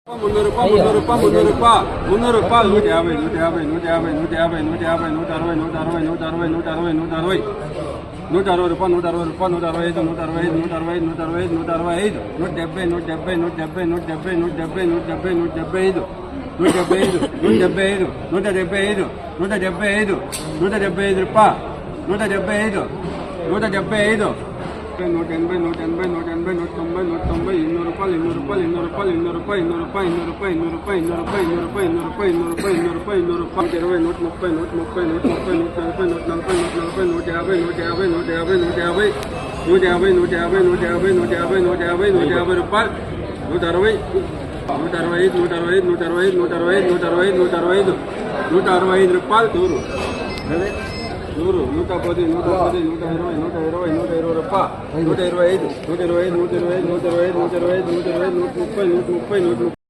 300 రూపాయలు 300 రూపాయలు 300 రూపాయలు 150 150 150 150 160 160 160 160 రూపాయలు 160 రూపాయలు 165 165 165 165 170 175 175 రూపాయలు 175 180 180 180 190 200 రూపాయలు 200 రూపాయలు 200 రూపాయలు 200 రూపాయలు 200 రూపాయలు 200 రూపాయలు 200 రూపాయలు 200 రూపాయలు 200 రూపాయలు 150 రూపాయలు 165 రూపాయలు 100 110 120 రూపాయలు 125 130 130